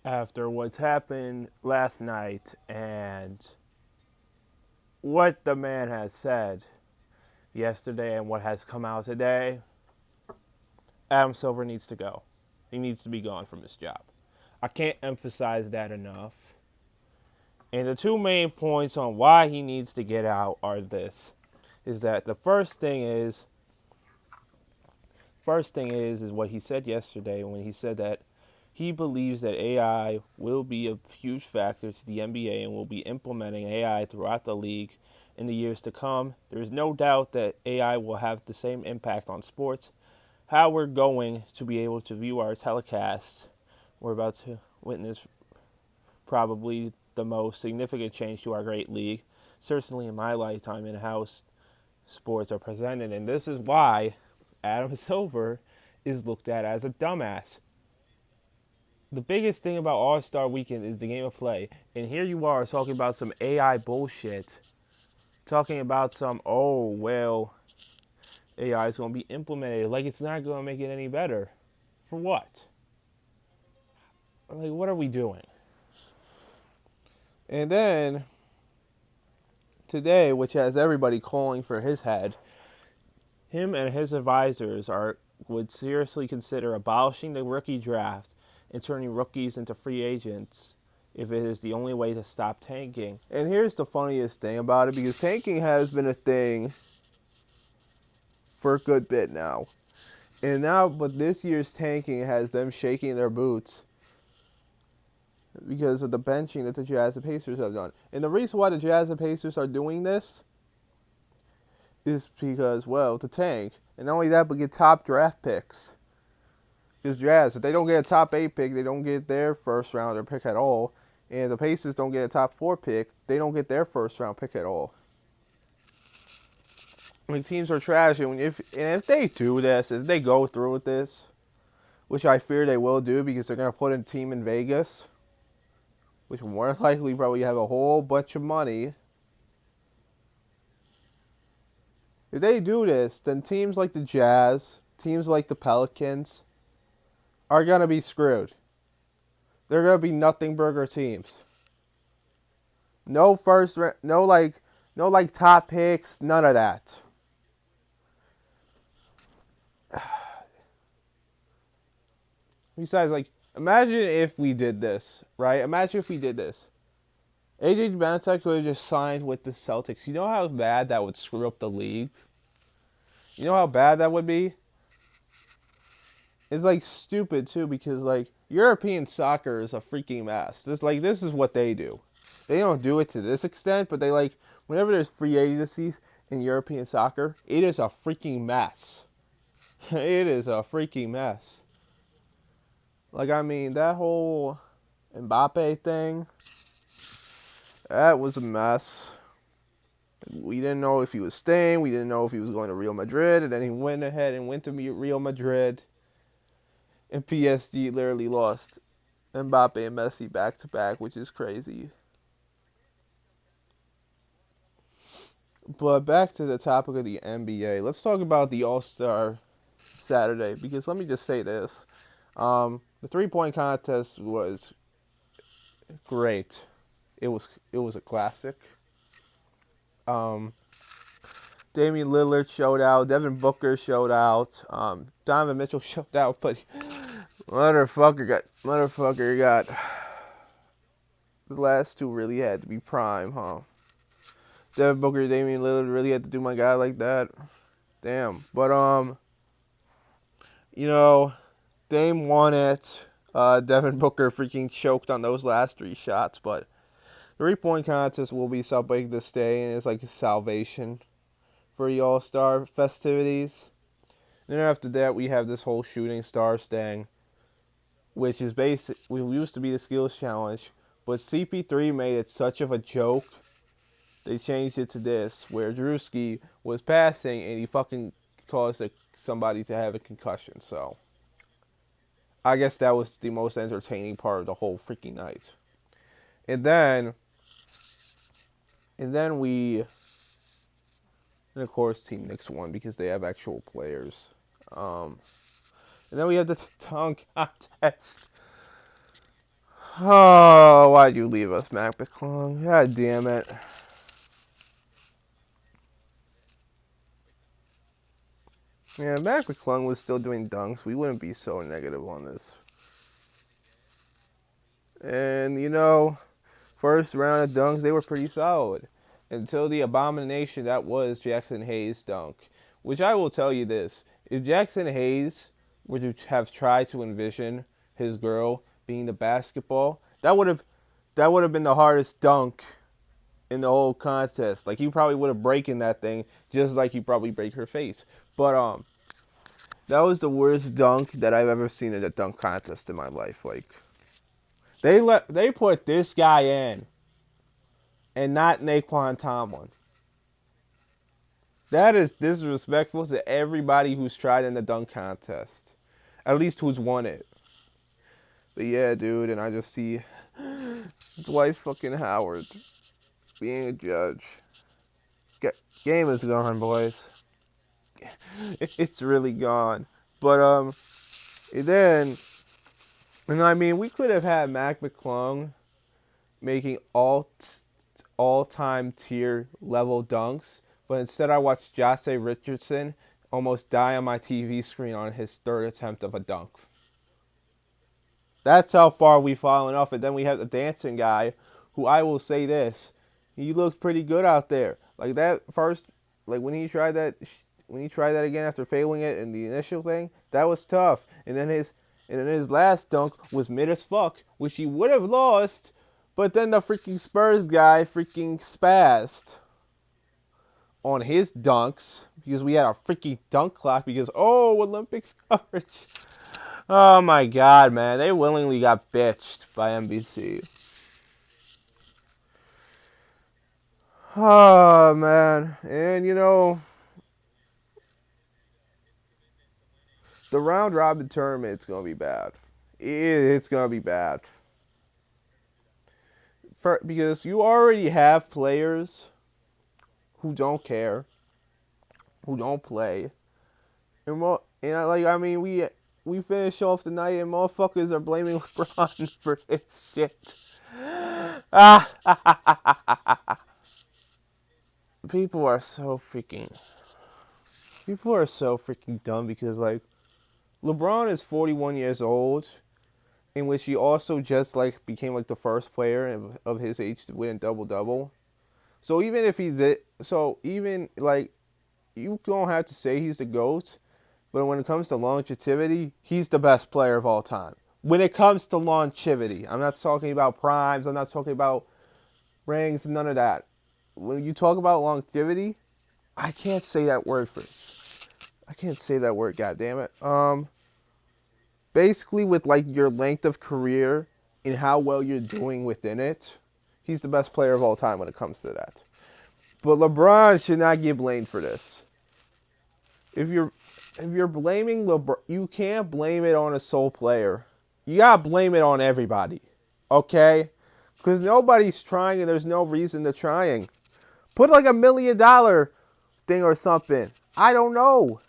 after what's happened last night and what the man has said yesterday and what has come out today, Adam Silver needs to go. He needs to be gone from his job. I can't emphasize that enough. And the two main points on why he needs to get out are this. Is that the first thing is what he said yesterday when he said that he believes that AI will be a huge factor to the NBA and will be implementing AI throughout the league in the years to come. There is no doubt that AI will have the same impact on sports. How we're going to be able to view our telecasts, we're about to witness probably the most significant change to our great league, certainly in my lifetime, in how sports are presented. And this is why Adam Silver is looked at as a dumbass. The biggest thing about All-Star Weekend is the game of play. And here you are talking about some AI bullshit. Talking about some, oh, well, AI is going to be implemented. Like it's not going to make it any better. For what? Like, what are we doing? And then, today, which has everybody calling for his head, him and his advisors would seriously consider abolishing the rookie draft and turning rookies into free agents if it is the only way to stop tanking. And here's the funniest thing about it, because tanking has been a thing for a good bit now. But this year's tanking has them shaking their boots because of the benching that the Jazz and Pacers have done. And the reason why the Jazz and Pacers are doing this is because, well, to tank. And not only that, but get top draft picks. Because Jazz, if they don't get a top 8 pick, they don't get their first rounder pick at all. And if the Pacers don't get a top 4 pick, they don't get their first round pick at all. I mean, teams are trash, and if they do this, if they go through with this, which I fear they will do because they're going to put a team in Vegas, which will more than likely probably have a whole bunch of money. If they do this, then teams like the Jazz, teams like the Pelicans, are going to be screwed. They're going to be nothing burger teams. No top picks, none of that. Besides, imagine if we did this, right? Imagine if we did this. AJ Banatek could have just signed with the Celtics. You know how bad that would screw up the league? You know how bad that would be? It's stupid too because European soccer is a freaking mess. This is what they do. They don't do it to this extent, but they whenever there's free agencies in European soccer, it is a freaking mess. It is a freaking mess. That whole Mbappe thing, that was a mess. We didn't know if he was staying. We didn't know if he was going to Real Madrid. And then he went ahead and went to Real Madrid. And PSG literally lost Mbappe and Messi back to back, which is crazy. But back to the topic of the NBA. Let's talk about the All-Star Saturday. Because let me just say this. The three-point contest was great. It was a classic. Damian Lillard showed out. Devin Booker showed out. Donovan Mitchell showed out, but motherfucker got the last two really had to be prime, huh? Devin Booker, Damian Lillard really had to do my guy like that. Damn. But Dame won it. Devin Booker freaking choked on those last three shots, but the three-point contest will be something to stay, and it's like a salvation for the All-Star festivities. And then after that, we have this whole shooting stars thing, which is we used to be the skills challenge, but CP3 made it such of a joke, they changed it to this, where Drewski was passing and he fucking caused somebody to have a concussion. So I guess that was the most entertaining part of the whole freaking night. And then of course Team Knicks won because they have actual players. And then we had the dunk contest. Oh, why'd you leave us, Mac McClung? God damn it. Yeah, Mac McClung was still doing dunks. We wouldn't be so negative on this. And, first round of dunks, they were pretty solid. Until the abomination that was Jackson Hayes' dunk. Which I will tell you this. If Jackson Hayes were to have tried to envision his girl being the basketball, that would have been the hardest dunk in the whole contest. Like, he probably would have broken that thing just like he probably break her face. But that was the worst dunk that I've ever seen in a dunk contest in my life. Like, they put this guy in and not Naquan Tomlin. That is disrespectful to everybody who's tried in the dunk contest. At least who's won it. But yeah, dude, and I just see Dwight fucking Howard being a judge. Game is gone, boys. It's really gone. But then, and I mean, we could have had Mac McClung making all-time tier level dunks, but instead I watched Jase Richardson almost die on my TV screen on his third attempt of a dunk. That's how far we've fallen off. And then we have the dancing guy, who I will say this, he looks pretty good out there. Like that first, like when he tried that again after failing it in the initial thing, that was tough. And then his last dunk was mid as fuck, which he would have lost, but then the freaking Spurs guy freaking spazzed on his dunks because we had a freaking dunk clock because Olympics coverage. Oh my god, man. They willingly got bitched by NBC. Oh man. And the round robin tournament's gonna be bad. It's gonna be bad. Because you already have players who don't care, who don't play, and we finish off the night and motherfuckers are blaming LeBron for this shit. People are so freaking dumb because like LeBron is 41 years old, in which he also just like became like the first player of his age to win a double double. So even if he did, like you don't have to say he's the GOAT, but when it comes to longevity, he's the best player of all time. When it comes to longevity, I'm not talking about primes, I'm not talking about rings, none of that. When you talk about longevity, I can't say that word first. I can't say that word, goddammit. Basically with like your length of career and how well you're doing within it, he's the best player of all time when it comes to that. But LeBron should not get blamed for this. If you're blaming LeBron, you can't blame it on a sole player. You gotta blame it on everybody, okay? Because nobody's trying and there's no reason to trying. Put like $1 million thing or something. I don't know.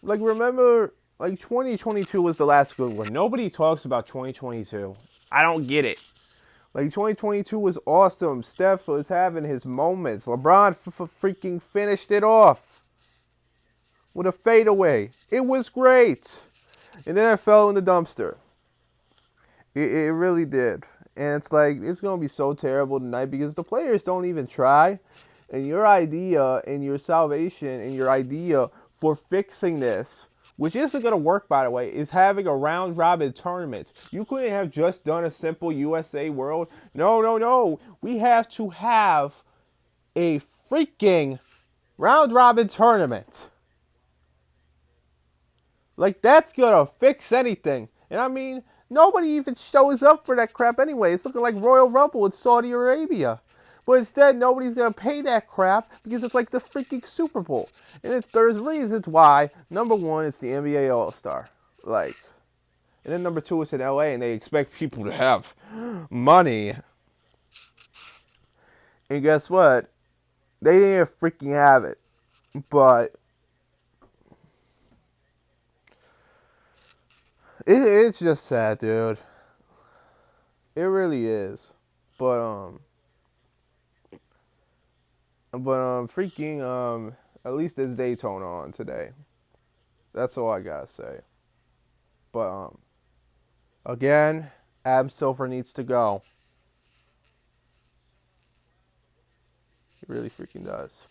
Like remember, like 2022 was the last good one. Nobody talks about 2022. I don't get it. Like 2022 was awesome. Steph was having his moments. LeBron freaking finished it off with a fadeaway. It was great. And then I fell in the dumpster. It really did. And it's like, it's going to be so terrible tonight because the players don't even try. And your idea and your salvation and your idea for fixing this, which isn't going to work, by the way, is having a round-robin tournament. You couldn't have just done a simple USA World. No. We have to have a freaking round-robin tournament. Like, that's going to fix anything. And I mean, nobody even shows up for that crap anyway. It's looking like Royal Rumble in Saudi Arabia. But instead, nobody's going to pay that crap because it's like the freaking Super Bowl. And there's reasons why. Number one, it's the NBA All-Star. Like, and then number two, it's in LA and they expect people to have money. And guess what? They didn't freaking have it. But it's just sad, dude. It really is. But freaking at least there's Daytona on today. That's all I gotta say. But again, Adam Silver needs to go. He really freaking does.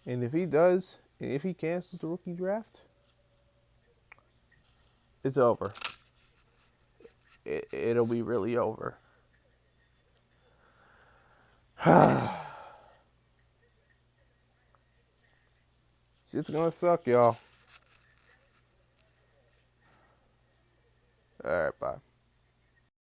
And if he does, and if he cancels the rookie draft, it's over. It'll be really over. It's gonna suck, y'all.